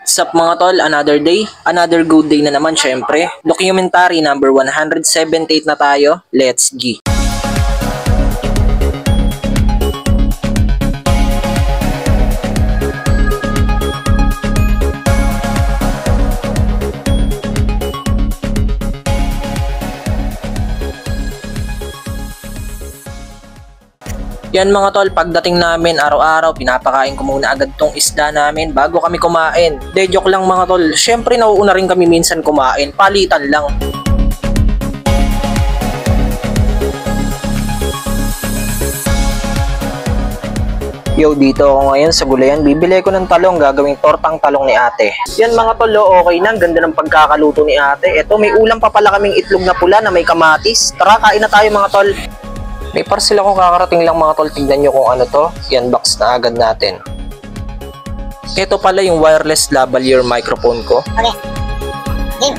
What's up mga tol? Another day, another good day na naman syempre. Documentary number 178 na tayo. Let's G! Yan mga tol, pagdating namin araw-araw, pinapakain ko muna agad tong isda namin bago kami kumain. De joke lang mga tol, syempre nauuna rin kami minsan kumain, palitan lang. Yo, dito ako ngayon sa gulayan, bibili ko ng talong, gagawing tortang talong ni ate. Yan mga tol, okay na, ganda ng pagkakaluto ni ate. Eto, may ulam pa pala kaming itlog na pula na may kamatis. Tara, kain na tayo mga tol. May parcel ako kakarating lang mga tol, tignan nyo kung ano to. Yan, box na agad natin. Ito pala yung wireless lavalier microphone ko. Okay. Game.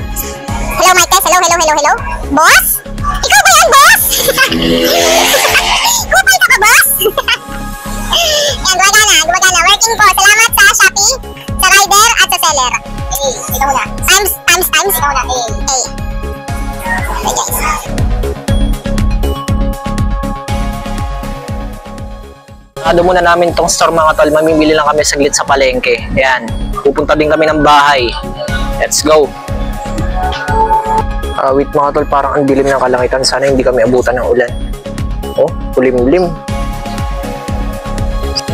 Hello, mic test. Hello. Boss? Ikaw ba yan, boss? Kupay ka ba, boss? Yan, gumagana. Working po. Salamat sa Shopee, sa rider, at sa seller. Ikaw muna. Times. Ikaw muna. Okay, guys. Ano muna namin tong store mga tol, mamimili lang kami saglit sa palengke. Ayan, pupunta din kami ng bahay. Let's go! Wait mga tol, parang ang dilim ng kalangitan. Sana hindi kami abutan ng ulan. Oh, kulimlim.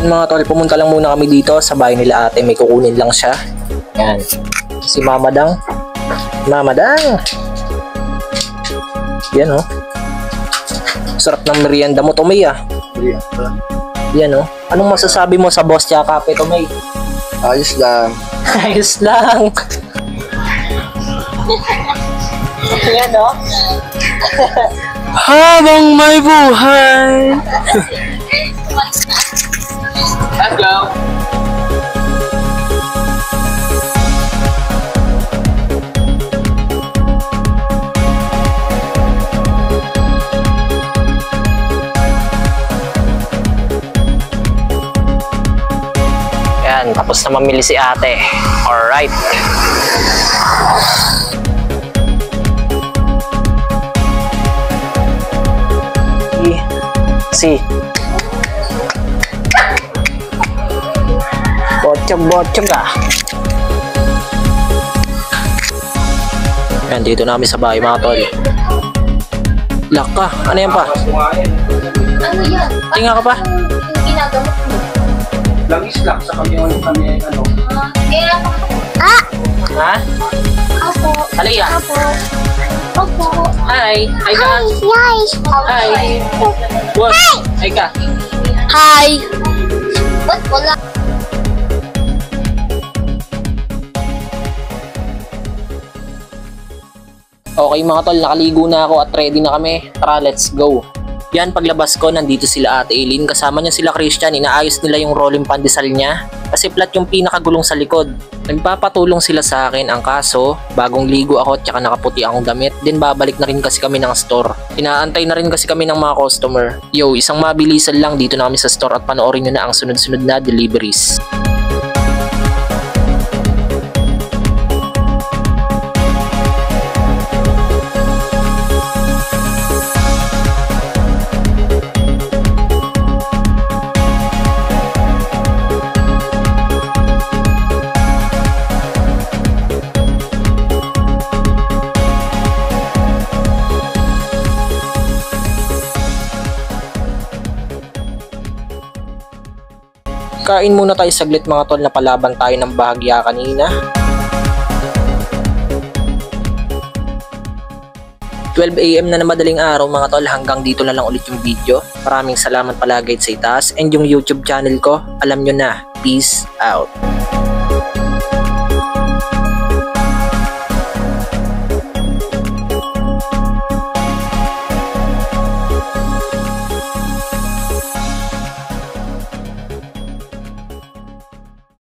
Mga tol, pumunta lang muna kami dito sa bahay nila ate. May kukunin lang siya. Ayan, si Mama Dang. Yan oh. Sarap ng merienda mo, Tomay ah. Yan oh. Anong masasabi mo sa boss tsaka Kape, Tomay? Ayos lang. Ayos lang. Yan oh. Habang may buhay. Let's go. Tapos na mamili si ate. Alright. Si. Botchog ka. Yan, dito namin sa bahay mga tol. Lock ka. Ano yan pa? Ano yan? Tinga ka pa? Ginagamot mo. Langis lang sa kami ano. Ah! Ha? Opo. Ano yan? Opo. Hi. Hi ka. Hi. What? Hi ka. Hi. What? Wala. Okay mga tol, nakaligo na ako at ready na kami. Tara, let's go. Yan, paglabas ko, nandito sila Ate Eileen. Kasama niya sila Christian. Inaayos nila yung rolling pandesal niya. Kasi flat yung pinakagulong sa likod. Nagpapatulong sila sa akin. Ang kaso, bagong ligo ako at saka nakaputi akong damit. Then babalik na rin kasi kami ng store. Inaantay na rin kasi kami ng mga customer. Yo, isang mabilisan lang, dito na kami sa store at panoorin nyo na ang sunod-sunod na deliveries. Kain muna tayo saglit mga tol, na palaban tayo ng bahagya kanina. 12 AM na madaling araw mga tol, hanggang dito na lang ulit yung video. Maraming salamat pala guys sa itaas and yung YouTube channel ko, alam nyo na, peace out.